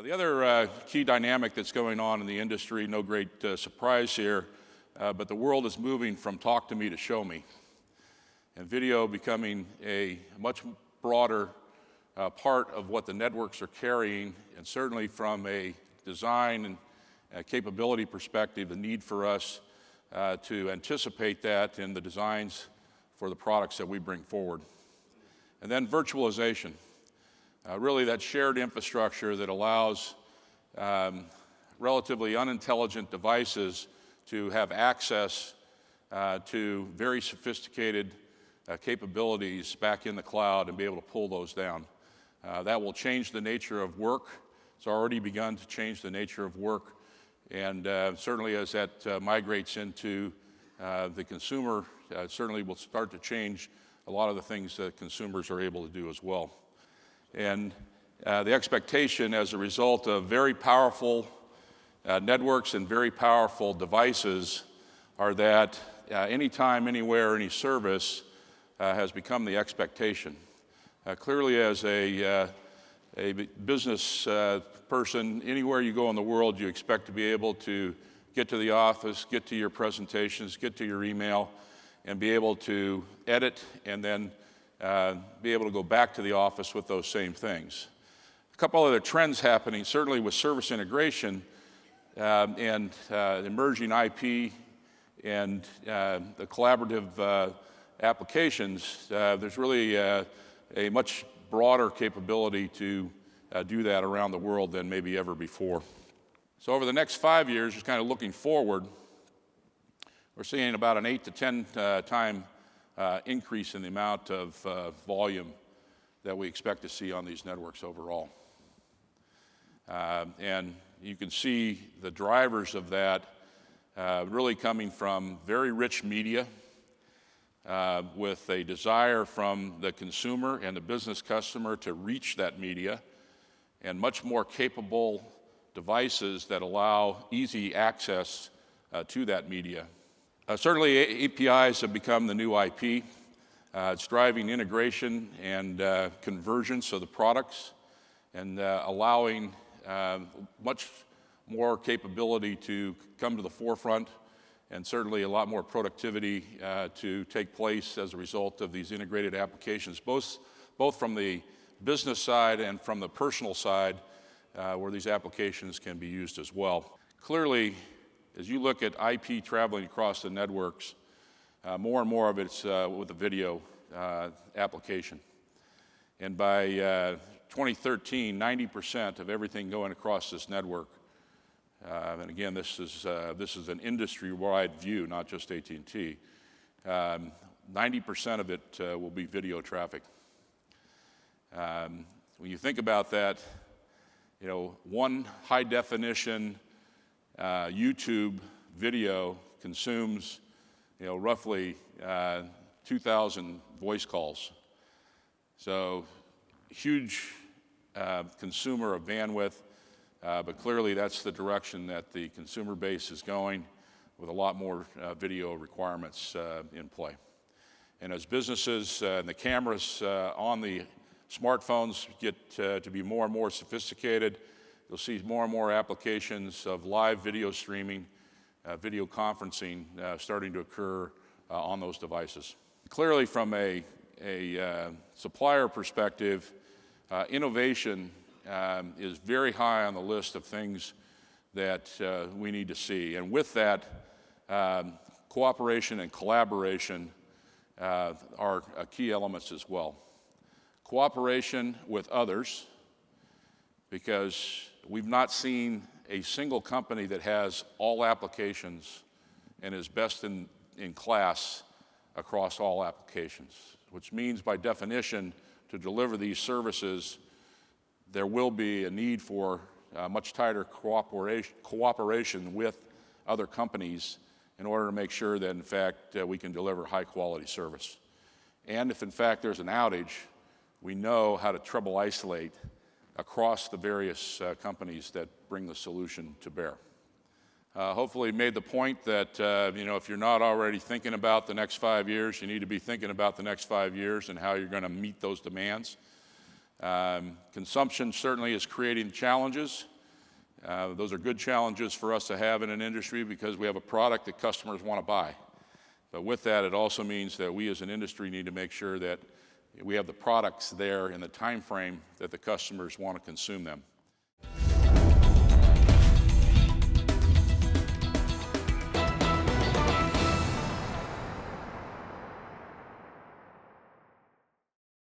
The other key dynamic that's going on in the industry, no great surprise here, but the world is moving from talk to me to show me. And video becoming a much broader part of what the networks are carrying, and certainly from a design and capability perspective, the need for us to anticipate that in the designs for the products that we bring forward. And then virtualization. Really that shared infrastructure that allows relatively unintelligent devices to have access to very sophisticated capabilities back in the cloud and be able to pull those down. That will change the nature of work. It's already begun to change the nature of work, and certainly as that migrates into the consumer, certainly will start to change a lot of the things that consumers are able to do as well. And the expectation as a result of very powerful networks and very powerful devices are that anytime, anywhere, any service has become the expectation. Clearly as a business person, anywhere you go in the world, you expect to be able to get to the office, get to your presentations, get to your email, and be able to edit and then be able to go back to the office with those same things. A couple other trends happening, certainly with service integration and emerging IP and the collaborative applications. There's really a much broader capability to do that around the world than maybe ever before. So over the next 5 years, just kind of looking forward, we're seeing about an 8 to 10 time increase in the amount of volume that we expect to see on these networks overall. And you can see the drivers of that really coming from very rich media with a desire from the consumer and the business customer to reach that media, and much more capable devices that allow easy access to that media. Certainly APIs have become the new IP. It's driving integration and convergence of the products and allowing much more capability to come to the forefront, and certainly a lot more productivity to take place as a result of these integrated applications, both from the business side and from the personal side, where these applications can be used as well. Clearly, as you look at IP traveling across the networks, more and more of it's with a video application. And by 2013, 90% of everything going across this network, and again, this is an industry-wide view, not just AT&T, 90% of it will be video traffic. When you think about that, you know, one high-definition YouTube video consumes, you know, roughly 2,000 voice calls. So huge consumer of bandwidth, but clearly that's the direction that the consumer base is going, with a lot more video requirements in play. And as businesses and the cameras on the smartphones get to be more and more sophisticated, you'll see more and more applications of live video streaming, video conferencing starting to occur on those devices. Clearly from a supplier perspective, innovation is very high on the list of things that we need to see. And with that, cooperation and collaboration are key elements as well. Cooperation with others, because we've not seen a single company that has all applications and is best in class across all applications, which means by definition, to deliver these services, there will be a need for much tighter cooperation with other companies in order to make sure that in fact we can deliver high quality service. And if in fact there's an outage, we know how to trouble isolate across the various companies that bring the solution to bear. Hopefully made the point that you know, if you're not already thinking about the next 5 years, you need to be thinking about the next 5 years and how you're going to meet those demands. Consumption certainly is creating challenges, Those are good challenges for us to have in an industry because we have a product that customers want to buy. But with that, it also means that we as an industry need to make sure that we have the products there in the time frame that the customers want to consume them.